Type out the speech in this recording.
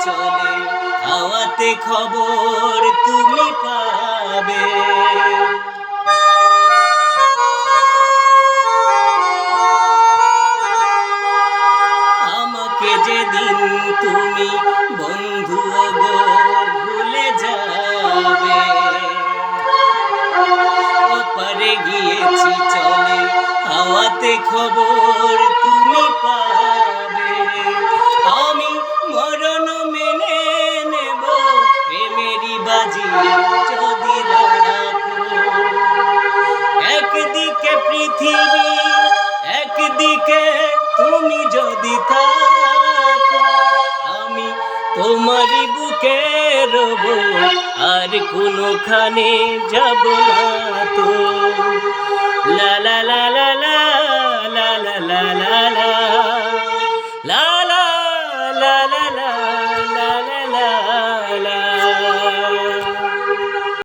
চলে হাওয়াতে খবর তুমি পাবে। আমাকে যেদিন তুমি বন্ধু গো ভুলে যাবে, ওপারে গিয়েছি চলে হাওয়াতে খবর তুমি পাবে। আমি মরণ মেনে নেব প্রেমেরই বাজি যদি রাখো। একদিকে পৃথিবী একদিকে তুমি যদি থাকো, আমি তোমারই বুকে রব আর কোনোখানে যাব না তো। লা লা লা লা লা।